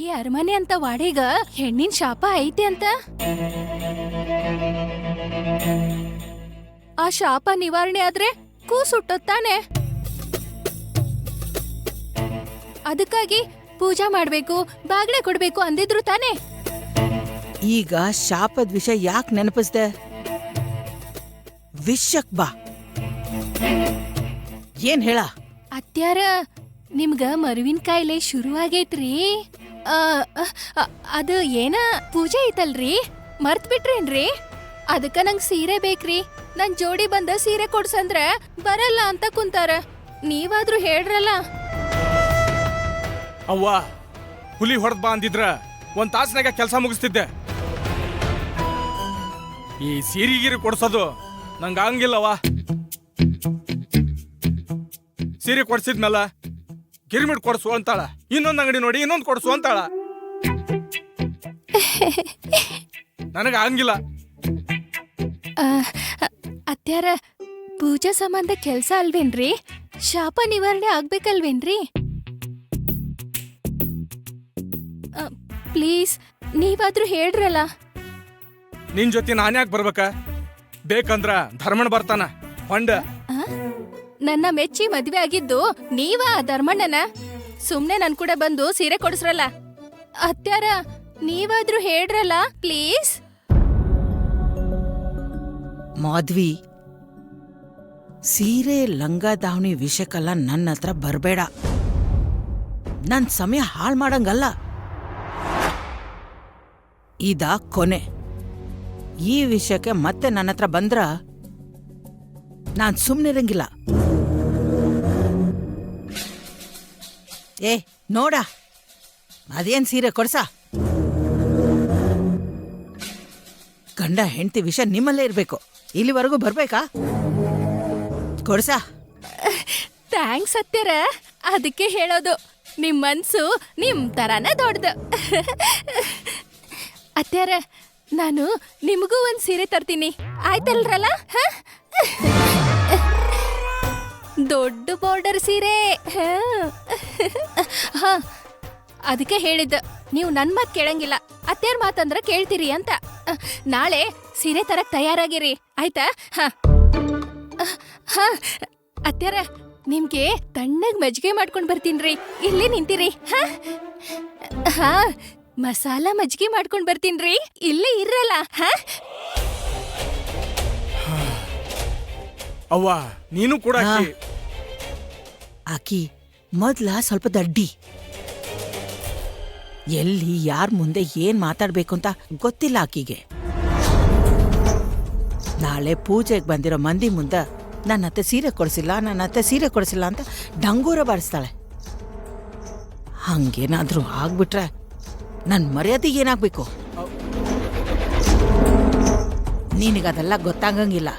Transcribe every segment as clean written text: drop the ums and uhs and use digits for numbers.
ಈ ಅರಮನೆ ಅಂತ ವಾಡಿಗ ಹೆಣ್ಣಿನ ಶಾಪ ಐತಿ ಅಂತ. ಆ ಶಾಪ ನಿವಾರಣೆ ಆದ್ರೆ ಕೂಸುಟ್ಟೊತ್ತಾನೆ. ಅದಕ್ಕಾಗಿ ಪೂಜಾ ಮಾಡ್ಬೇಕು, ಬಾಗ್ನೆ ಕೊಡ್ಬೇಕು ಅಂದಿದ್ರು ತಾನೆ. ಈಗ ಶಾಪದ ವಿಷಯ ಯಾಕೆ ನೆನಪಿಸ್ದೆ? ವಿಷಕ್ ಬಾ, ಏನ್ ಹೇಳ? ಅತ್ಯಾರ, ನಿಮ್ಗ ಮರುವಿನ ಕಾಯಿಲೆ ಶುರುವಾಗೈತ್ರಿ. ಅದು ಏನ ಪೂಜೆ ಐತಲ್ರಿ, ಮರ್ತ್ ಬಿಟ್ರೇನ್ರಿ? ಅದಕ್ಕ ನಂಗ್ ಸೀರೆ ಬೇಕ್ರಿ. ನನ್ ಜೋಡಿ ಬಂದ ಸೀರೆ ಕೊಡ್ಸಂದ್ರ ಬರಲ್ಲ ಅಂತ ಕುಂತಾರ. ನೀವಾದ್ರೂ ಹೇಳ್ರಲ್ಲ. ಅವ್ವ, ಹುಲಿ ಹೊಡೆದ್ ಬಾ ಅಂದಿದ್ರ ಒಂದ್ ತಾಸ್ನಾಗ ಕೆಲಸ ಮುಗಿಸ್ತಿದ್ದೆ. ಈ ಸೀರೆಗೀರಿ ಕೊಡ್ಸೋದು ನಂಗ ಹಂಗಿಲ್ಲವ. ಸೀರೆ ಕೊಡ್ಸಿದ್ಮೇಲೆ ಗಿರ್ಮಿಟ್ ಕೊಡ್ಸು ಅಂತಾಳ, ಇನ್ನೊಂದ್ ಅಂಗಡಿ ನೋಡಿ ಇನ್ನೊಂದ್ ಕೊಡ್ಸು ಅಂತಾಳ. ನನಗ ಹಂಗಿಲ್ಲ. ಅತ್ಯಾರ, ಪೂಜಾ ಸಂಬಂಧ ಕೆಲ್ಸ ಅಲ್ವೇನ್ರಿ? ಶಾಪ ನಿವಾರಣೆ ಆಗ್ಬೇಕಲ್ವೇನ್ರಿ? ಪ್ಲೀಸ್ ನೀವಾದ್ರೂ ಹೇಳ್ರಲ್ಲ. ನಿನ್ ಜೊತೆ ನಾನ್ಯಾಕ್ ಬರ್ಬೇಕ? ಬೇಕಂದ್ರ ಧರ್ಮಣ್ಣ ಬರ್ತಾನ ಹೊಂಡ. ನನ್ನ ಮೆಚ್ಚಿ ಮದ್ವೆ ಆಗಿದ್ದು ನೀವ ಧರ್ಮಣ್ಣನ? ಸುಮ್ನೆ ನನ್ ಕೂಡ ಬಂದು ಸೀರೆ ಕೊಡಿಸ್ರಲ್ಲ. ಅತ್ಯಾರ, ನೀವಾದ್ರೂ ಹೇಳ್ರಲ್ಲ ಪ್ಲೀಸ್. ಮಾಧ್ವಿ, ಸೀರೆ ಲಂಗ ದಾವಣಿ ವಿಷಯಕ್ಕೆಲ್ಲ ನನ್ನ ಹತ್ರ ಬರ್ಬೇಡ. ನನ್ ಸಮಯ ಹಾಳು ಮಾಡಂಗಲ್ಲ. ಇದ ಕೊನೆ. ಈ ವಿಷಯಕ್ಕೆ ಮತ್ತೆ ನನ್ನ ಹತ್ರ ಬಂದ್ರ ನಾನ್ ಸುಮ್ನಿರಂಗಿಲ್ಲ. ಏ ನೋಡ, ಅದೇನ್ ಸೀರೆ ಕೊಡ್ಸ? ಗಂಡ ಹೆಂಡತಿ ವಿಷಯ ನಿಮ್ಮಲ್ಲೇ ಇರ್ಬೇಕು. ಇಲ್ಲಿವರೆಗೂ ಬರ್ಬೇಕಾ? ಕೊಡ್ಸ. ಥ್ಯಾಂಕ್ಸ್ ಅತ್ಯಾರ. ಅದಕ್ಕೆ ಹೇಳೋದು, ನಿಮ್ ಮನ್ಸು ನಿಮ್ ತರಾನ ದೊಡ್ಡದು. ಅತ್ಯಾರ, ನಾನು ನಿಮಗೂ ಒಂದ್ ಸೀರೆ ತರ್ತೀನಿ, ಆಯ್ತಲ್ರಲ್ಲ? ದೊಡ್ಡ ಬಾರ್ಡರ್ ಸೀರೆ. ಹಾ, ಅದಕ್ಕೆ ಹೇಳಿದ್ದ, ನೀವು ನನ್ ಮಾತ್ ಕೇಳಂಗಿಲ್ಲ, ಅತ್ಯಾರ ಮಾತಂದ್ರ ಕೇಳ್ತೀರಿ ಅಂತ. ನಾಳೆ ಸೀರೆ ತರಕ್ ತಯಾರಾಗಿರಿ, ಆಯ್ತಾ? ಹಾ ಅತ್ಯಾರ, ನಿಮ್ಗೆ ತಣ್ಣಗ್ ಮಜ್ಜಿಗೆ ಮಾಡ್ಕೊಂಡ್ ಬರ್ತೀನ್ರಿ. ಇಲ್ಲಿ ನಿಂತಿರಿ. ಹಾ, ಮಸಾಲ ಮಜ್ಜಿಗೆ ಮಾಡ್ಕೊಂಡ್ ಬರ್ತೀನ್ರಿ. ಇಲ್ಲೇ ಇರಲ್ಲ. ಅವ್ವ, ನೀನು ಕೂಡ ಆಕಿ ಮೊದ್ಲ ಸ್ವಲ್ಪ ದಡ್ಡಿ. ಎಲ್ಲಿ ಯಾರ್ ಮುಂದೆ ಏನ್ ಮಾತಾಡ್ಬೇಕು ಅಂತ ಗೊತ್ತಿಲ್ಲ ಆಕಿಗೆ. ನಾಳೆ ಪೂಜೆಗೆ ಬಂದಿರೋ ಮಂದಿ ಮುಂದ ನನ್ನ ಅತ್ತೆ ಸೀರೆ ಕೊಡಿಸಿಲ್ಲ ಅಂತ ಡಂಗೂರ ಬಾರಿಸ್ತಾಳೆ. ಹಂಗೇನಾದ್ರೂ ಆಗ್ಬಿಟ್ರೆ ನನ್ ಮರ್ಯಾದೆ ಏನಾಗ್ಬೇಕು? ನಿನಗದೆಲ್ಲ ಗೊತ್ತಾಗಂಗಿಲ್ಲ.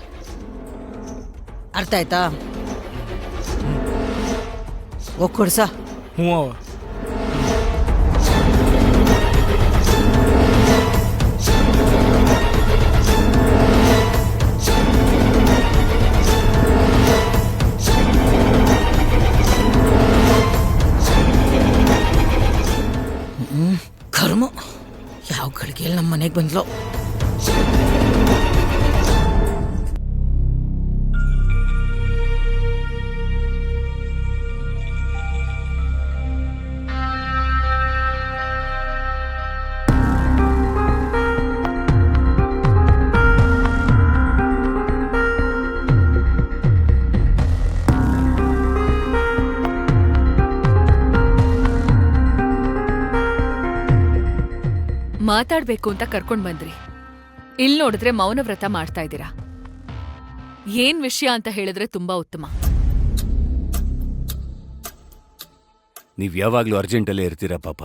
ಅರ್ಥ ಆಯ್ತಾ? ಒಕ್ಕೊಡ್ಸ. ಹ್ಞೂ ಅವ್ವ. ಕರ್ಮ, ಯಾವ ಗಳಿಗೆಯಲ್ಲಿ ನಮ್ಮ ಮನೆಗೆ ಬಂದ್ಲೋ. ಮಾತಾಡ್ಬೇಕು ಅಂತ ಕರ್ಕೊಂಡ್ ಬಂದ್ರಿ. ಇಲ್ ನೋಡಿದ್ರೆ ಮೌನವ್ರತ ಮಾಡ್ತಾ ಇದ್ದೀರಾ. ಏನ್ ವಿಷಯ ಅಂತ ಹೇಳಿದ್ರೆ ತುಂಬಾ ಉತ್ತಮ. ನೀವ್ ಯಾವಾಗ್ಲೂ ಅರ್ಜೆಂಟಲ್ಲೇ ಇರ್ತೀರಾ ಪಾಪ.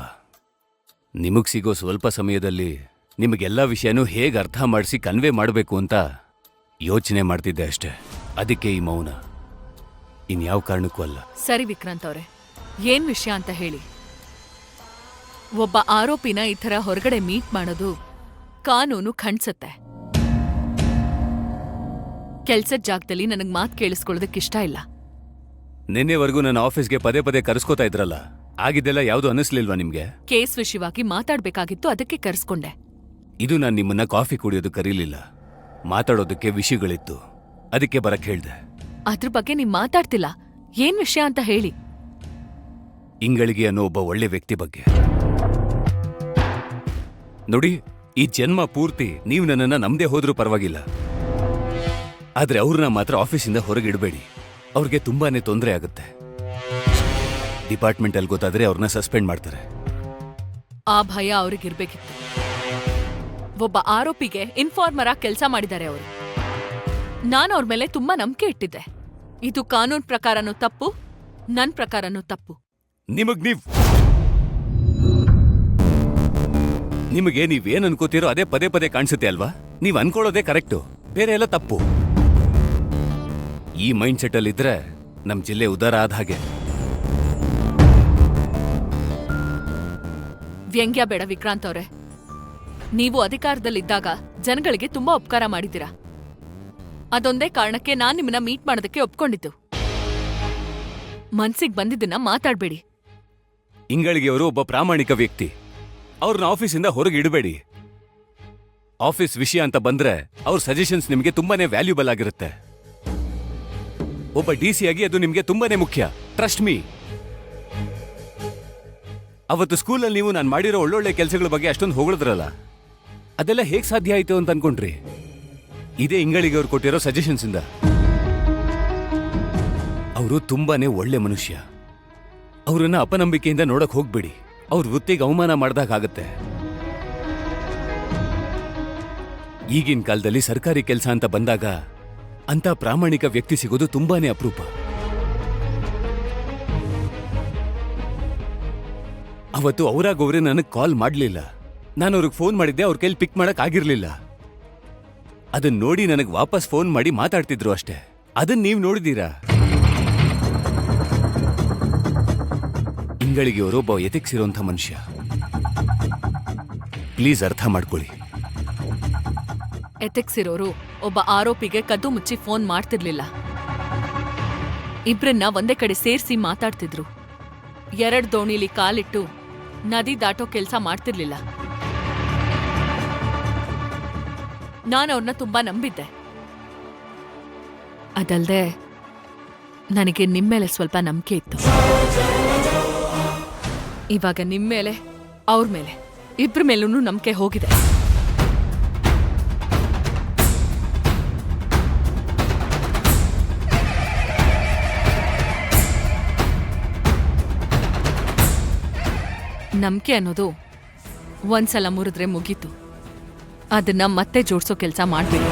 ನಿಮಗ್ ಸಿಗೋ ಸ್ವಲ್ಪ ಸಮಯದಲ್ಲಿ ನಿಮಗೆಲ್ಲ ವಿಷಯನೂ ಹೇಗೆ ಅರ್ಥ ಮಾಡಿಸಿ ಕನ್ವೆ ಮಾಡಬೇಕು ಅಂತ ಯೋಚನೆ ಮಾಡ್ತಿದ್ದೆ ಅಷ್ಟೇ. ಅದಕ್ಕೆ ಈ ಮೌನ, ಇನ್ಯಾವ ಕಾರಣಕ್ಕೂ ಅಲ್ಲ. ಸರಿ ವಿಕ್ರಾಂತ್ ಅವ್ರೆ, ಏನ್ ವಿಷಯ ಅಂತ ಹೇಳಿ. ಒಬ್ಬ ಆರೋಪಿನ ಈ ಥರ ಹೊರಗಡೆ ಮೀಟ್ ಮಾಡೋದು ಕಾನೂನು ಖಂಡ್ಸತ್ತೆ. ಕೆಲ್ಸದ ಜಾಗದಲ್ಲಿ ನನಗ್ ಮಾತ್ ಕೇಳಿಸ್ಕೊಳ್ಳೋದಕ್ಕಿಷ್ಟ ಇಲ್ಲ. ನಿನ್ನೆವರೆಗೂ ನನ್ನ ಆಫೀಸ್ಗೆ ಪದೇ ಪದೇ ಕರೆಸ್ಕೋತಾ ಇದ್ರಲ್ಲ, ಆಗಿದ್ದೆಲ್ಲ ಯಾವುದು ಅನ್ನಿಸ್ಲಿಲ್ವಾ ನಿಮ್ಗೆ? ಕೇಸ್ ವಿಷಯವಾಗಿ ಮಾತಾಡ್ಬೇಕಾಗಿತ್ತು, ಅದಕ್ಕೆ ಕರೆಸ್ಕೊಂಡೆ. ಇದು ನಾನು ನಿಮ್ಮನ್ನ ಕಾಫಿ ಕುಡಿಯೋದು ಕರೀಲಿಲ್ಲ, ಮಾತಾಡೋದಕ್ಕೆ ವಿಷಯಗಳಿತ್ತು, ಅದಕ್ಕೆ ಬರಕ್ ಹೇಳ್ದೆ. ಅದ್ರ ಬಗ್ಗೆ ನೀವ್ ಮಾತಾಡ್ತಿಲ್ಲ. ಏನ್ ವಿಷಯ ಅಂತ ಹೇಳಿ. ಇಂಗಳಿಗೆ ಅನ್ನೋ ಒಬ್ಬ ಒಳ್ಳೆ ವ್ಯಕ್ತಿ ಬಗ್ಗೆ. ನೋಡಿ, ಈ ಜನ್ಮ ಪೂರ್ತಿ ನೀವು ನನ್ನನ್ನ ನಮ್ದೇ ಹೋದ್ರೂ ಪರವಾಗಿಲ್ಲ, ಆದ್ರೆ ಅವ್ರನ್ನ ಮಾತ್ರ ಆಫೀಸಿಂದ ಹೊರಗಿಡಬೇಡಿ. ಅವ್ರಿಗೆ ತುಂಬಾನೇ ತೊಂದರೆ ಆಗುತ್ತೆ. ಡಿಪಾರ್ಟ್ಮೆಂಟ್ ಅಲ್ಲಿ ಗೊತ್ತಾದ್ರೆ ಅವ್ರನ್ನ ಸಸ್ಪೆಂಡ್ ಮಾಡ್ತಾರೆ. ಆ ಭಯ ಅವ್ರಿಗಿರ್ಬೇಕಿತ್ತು. ಒಬ್ಬ ಆರೋಪಿಗೆ ಇನ್ಫಾರ್ಮರ್ ಆಗಿ ಕೆಲಸ ಮಾಡಿದ್ದಾರೆ ಅವರು. ನಾನು ಅವ್ರ ಮೇಲೆ ತುಂಬಾ ನಂಬಿಕೆ ಇಟ್ಟಿದ್ದೆ. ಇದು ಕಾನೂನ್ ಪ್ರಕಾರನೂ ತಪ್ಪು, ನನ್ ಪ್ರಕಾರನೂ ತಪ್ಪು. ನಿಮಗೆ ನೀವೇನ್ ಅನ್ಕೋತೀರೋ ಅದೇ ಪದೇ ಪದೇ ಕಾಣಿಸುತ್ತೆ ಅಲ್ವಾ? ನೀವ್ ಅನ್ಕೊಳ್ಳೋದೇ ಕರೆಕ್ಟು, ಬೇರೆ ಎಲ್ಲ ತಪ್ಪು. ಈ ಮೈಂಡ್ ಸೆಟ್ ಅಲ್ಲಿದ್ರೆ ನಮ್ ಜಿಲ್ಲೆ ಉದಾರ ಆದ ಹಾಗೆ. ವ್ಯಂಗ್ಯ ಬೇಡ ವಿಕ್ರಾಂತ್ ಅವ್ರೆ. ನೀವು ಅಧಿಕಾರದಲ್ಲಿದ್ದಾಗ ಜನಗಳಿಗೆ ತುಂಬಾ ಉಪಕಾರ ಮಾಡಿದ್ದೀರಾ. ಅದೊಂದೇ ಕಾರಣಕ್ಕೆ ನಾನ್ ನಿಮ್ಮನ್ನ ಮೀಟ್ ಮಾಡೋದಕ್ಕೆ ಒಪ್ಕೊಂಡಿದ್ದು. ಮನ್ಸಿಗೆ ಬಂದಿದ್ದನ್ನ ಮಾತಾಡ್ಬೇಡಿ. ಇಂಗಳಿಗೆ ಅವರು ಒಬ್ಬ ಪ್ರಾಮಾಣಿಕ ವ್ಯಕ್ತಿ, ಅವ್ರನ್ನ ಆಫೀಸಿಂದ ಹೊರಗೆ ಇಡಬೇಡಿ. ಆಫೀಸ್ ವಿಷಯ ಅಂತ ಬಂದ್ರೆ ಅವ್ರ ಸಜೆಷನ್ಸ್ ನಿಮಗೆ ತುಂಬಾನೇ ವ್ಯಾಲ್ಯೂಬಲ್ ಆಗಿರುತ್ತೆ. ಒಬ್ಬ ಡಿಸಿ ಆಗಿ ಅದು ನಿಮಗೆ ತುಂಬಾನೇ ಮುಖ್ಯ. Trust me. ಅವತ್ತು ಸ್ಕೂಲಲ್ಲಿ ನೀವು ನಾನು ಮಾಡಿರೋ ಒಳ್ಳೊಳ್ಳೆ ಕೆಲಸಗಳ ಬಗ್ಗೆ ಅಷ್ಟೊಂದು ಹೊಗಳಿದ್ರಲ್ಲ, ಅದೆಲ್ಲ ಹೇಗ್ ಸಾಧ್ಯ ಆಯ್ತು ಅಂತ ಅನ್ಕೊಂಡ್ರಿ? ಇದೇ ಇಂಗಳಿಗೆ ಅವ್ರು ಕೊಟ್ಟಿರೋ ಸಜೆಷನ್ಸ್ ಇಂದ. ಅವರು ತುಂಬಾನೇ ಒಳ್ಳೆ ಮನುಷ್ಯ. ಅವರನ್ನ ಅಪನಂಬಿಕೆಯಿಂದ ನೋಡಕ್ ಹೋಗ್ಬೇಡಿ. ಅವ್ರ ವೃತ್ತಿಗೆ ಅವಮಾನ ಮಾಡ್ದಾಗತ್ತೆ. ಈಗಿನ ಕಾಲದಲ್ಲಿ ಸರ್ಕಾರಿ ಕೆಲಸ ಅಂತ ಬಂದಾಗ ಅಂತ ಪ್ರಾಮಾಣಿಕ ವ್ಯಕ್ತಿ ಸಿಗೋದು ತುಂಬಾನೇ ಅಪರೂಪ. ಅವತ್ತು ಅವರಾಗವ್ರೆ ನನಗೆ ಕಾಲ್ ಮಾಡ್ಲಿಲ್ಲ. ನಾನು ಅವ್ರಿಗೆ ಫೋನ್ ಮಾಡಿದ್ದೆ, ಅವ್ರ ಕೈಲಿ ಪಿಕ್ ಮಾಡಕ್ ಆಗಿರ್ಲಿಲ್ಲ. ಅದನ್ನ ನೋಡಿ ನನಗೆ ವಾಪಸ್ ಫೋನ್ ಮಾಡಿ ಮಾತಾಡ್ತಿದ್ರು ಅಷ್ಟೇ. ಅದನ್ನ ನೀವು ನೋಡಿದೀರಾ? ಇಂಗಳಿಗೆ ಅವರೊಬ್ಬ ಎಥಿಕ್ಸ್ ಇರೋಂಥ ಮನುಷ್ಯ. ಪ್ಲೀಸ್ ಅರ್ಥ ಮಾಡ್ಕೊಳ್ಳಿ. ಎಥಿಕ್ಸ್ ಇರೋರು ಒಬ್ಬ ಆರೋಪಿಗೆ ಕದ್ದು ಮುಚ್ಚಿ ಫೋನ್ ಮಾಡ್ತಿರ್ಲಿಲ್ಲ. ಇಬ್ರನ್ನ ಒಂದೇ ಕಡೆ ಸೇರಿಸಿ ಮಾತಾಡ್ತಿದ್ರು. 2 ದೋಣಿಲಿ ಕಾಲಿಟ್ಟು ನದಿ ದಾಟೋ ಕೆಲ್ಸ ಮಾಡ್ತಿರ್ಲಿಲ್ಲ. ನಾನು ಅವ್ರನ್ನ ತುಂಬಾ ನಂಬಿದ್ದೆ. ಅದಲ್ದೆ ನನಗೆ ನಿಮ್ಮೇಲೆ ಸ್ವಲ್ಪ ನಂಬಿಕೆ ಇತ್ತು. ಇವಾಗ ನಿಮ್ಮೇಲೆ, ಅವ್ರ ಮೇಲೆ, ಇಬ್ರ ಮೇಲೂ ನಂಬಿಕೆ ಹೋಗಿದೆ. ನಂಬಿಕೆ ಅನ್ನೋದು ಒಂದ್ಸಲ ಮುರಿದ್ರೆ ಮುಗೀತು. ಅದನ್ನ ಮತ್ತೆ ಜೋಡ್ಸೋ ಕೆಲಸ ಮಾಡ್ಬೇಕು.